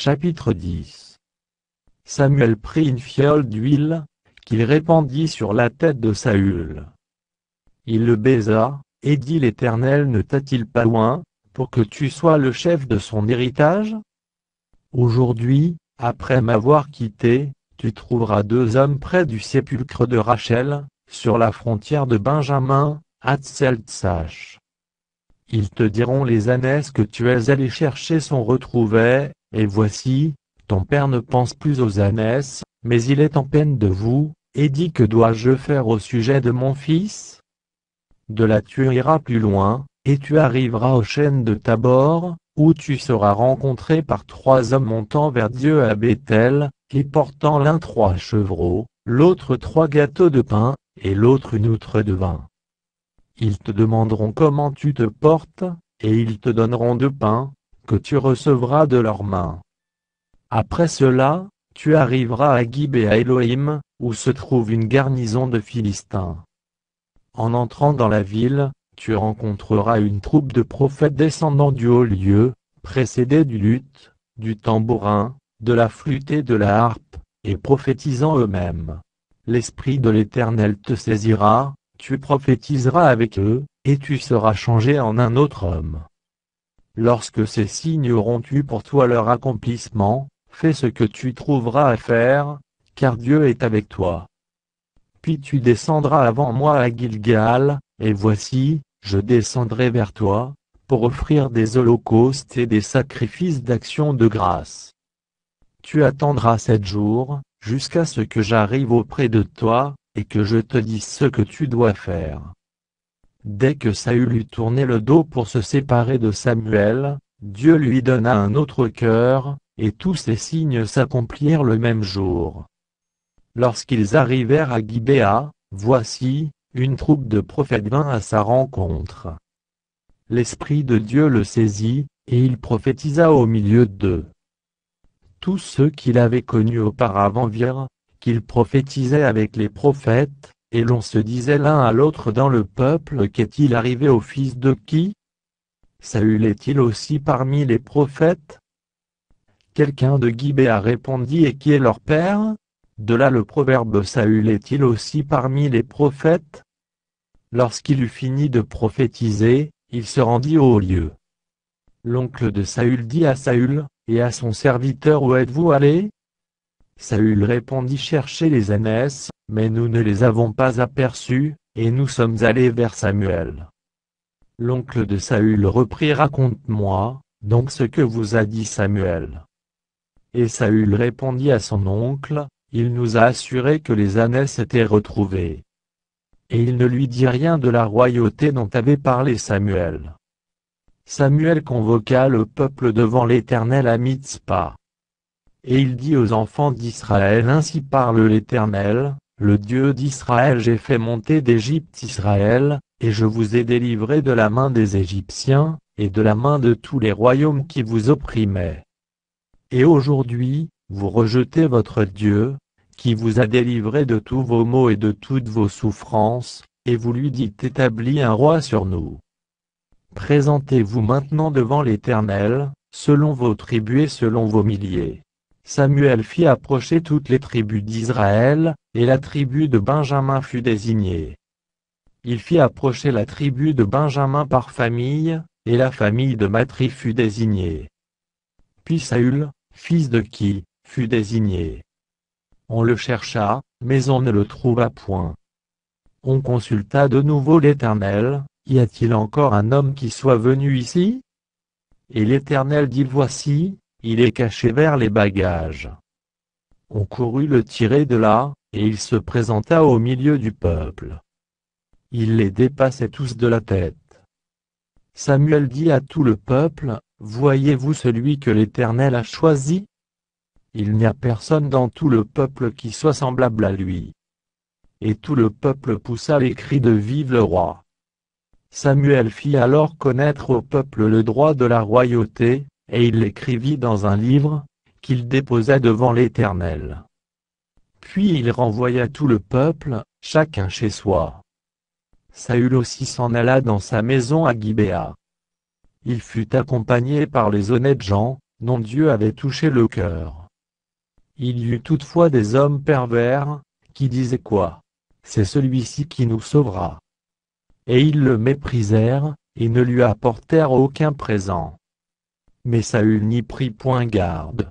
Chapitre 10. Samuel prit une fiole d'huile, qu'il répandit sur la tête de Saül. Il le baisa, et dit: L'Éternel ne t'a-t-il pas loin, pour que tu sois le chef de son héritage? Aujourd'hui, après m'avoir quitté, tu trouveras 2 hommes près du sépulcre de Rachel, sur la frontière de Benjamin, à Tseltsach. Ils te diront: les ânesses que tu es allé chercher sont retrouvées, et voici, ton père ne pense plus aux ânesses, mais il est en peine de vous, et dit: que dois-je faire au sujet de mon fils? De là tu iras plus loin, et tu arriveras aux chênes de Tabor, où tu seras rencontré par 3 hommes montant vers Dieu à Béthel, et portant l'un 3 chevreaux, l'autre 3 gâteaux de pain, et l'autre une outre de vin. Ils te demanderont comment tu te portes, et ils te donneront de pain, que tu recevras de leurs mains. Après cela, tu arriveras à Gibéa Elohim, où se trouve une garnison de Philistins. En entrant dans la ville, tu rencontreras une troupe de prophètes descendant du haut lieu, précédés du luth, du tambourin, de la flûte et de la harpe, et prophétisant eux-mêmes. L'Esprit de l'Éternel te saisira, tu prophétiseras avec eux, et tu seras changé en un autre homme. Lorsque ces signes auront eu pour toi leur accomplissement, fais ce que tu trouveras à faire, car Dieu est avec toi. Puis tu descendras avant moi à Gilgal, et voici, je descendrai vers toi, pour offrir des holocaustes et des sacrifices d'action de grâce. Tu attendras 7 jours, jusqu'à ce que j'arrive auprès de toi, et que je te dise ce que tu dois faire. Dès que Saül eut tourné le dos pour se séparer de Samuel, Dieu lui donna un autre cœur, et tous ces signes s'accomplirent le même jour. Lorsqu'ils arrivèrent à Gibéa, voici, une troupe de prophètes vint à sa rencontre. L'Esprit de Dieu le saisit, et il prophétisa au milieu d'eux. Tous ceux qu'il avait connus auparavant virent qu'il prophétisait avec les prophètes, et l'on se disait l'un à l'autre dans le peuple: qu'est-il arrivé au fils de qui? Saül est-il aussi parmi les prophètes? Quelqu'un de Gibéa répondit: et qui est leur père? De là le proverbe: Saül est-il aussi parmi les prophètes? Lorsqu'il eut fini de prophétiser, il se rendit au haut lieu. L'oncle de Saül dit à Saül, et à son serviteur: où êtes-vous allés? Saül répondit: chercher les ânesses, mais nous ne les avons pas aperçus, et nous sommes allés vers Samuel. L'oncle de Saül reprit: raconte-moi donc ce que vous a dit Samuel. Et Saül répondit à son oncle: il nous a assuré que les ânesses étaient retrouvées. Et il ne lui dit rien de la royauté dont avait parlé Samuel. Samuel convoqua le peuple devant l'Éternel à Mitzpa. Et il dit aux enfants d'Israël: ainsi parle l'Éternel, le Dieu d'Israël: j'ai fait monter d'Égypte Israël, et je vous ai délivré de la main des Égyptiens, et de la main de tous les royaumes qui vous opprimaient. Et aujourd'hui, vous rejetez votre Dieu, qui vous a délivré de tous vos maux et de toutes vos souffrances, et vous lui dites: établis un roi sur nous. Présentez-vous maintenant devant l'Éternel, selon vos tribus et selon vos milliers. Samuel fit approcher toutes les tribus d'Israël, et la tribu de Benjamin fut désignée. Il fit approcher la tribu de Benjamin par famille, et la famille de Matri fut désignée. Puis Saül, fils de Ki, fut désigné. On le chercha, mais on ne le trouva point. On consulta de nouveau l'Éternel: y a-t-il encore un homme qui soit venu ici? Et l'Éternel dit: voici, il est caché vers les bagages. On courut le tirer de là, et il se présenta au milieu du peuple. Il les dépassait tous de la tête. Samuel dit à tout le peuple: voyez-vous celui que l'Éternel a choisi? Il n'y a personne dans tout le peuple qui soit semblable à lui. Et tout le peuple poussa les cris de: vive le roi! Samuel fit alors connaître au peuple le droit de la royauté, et il l'écrivit dans un livre, qu'il déposa devant l'Éternel. Puis il renvoya tout le peuple, chacun chez soi. Saül aussi s'en alla dans sa maison à Gibéa. Il fut accompagné par les honnêtes gens, dont Dieu avait touché le cœur. Il y eut toutefois des hommes pervers, qui disaient quoi? C'est celui-ci qui nous sauvera. Et ils le méprisèrent, et ne lui apportèrent aucun présent. Mais Saül n'y prit point garde.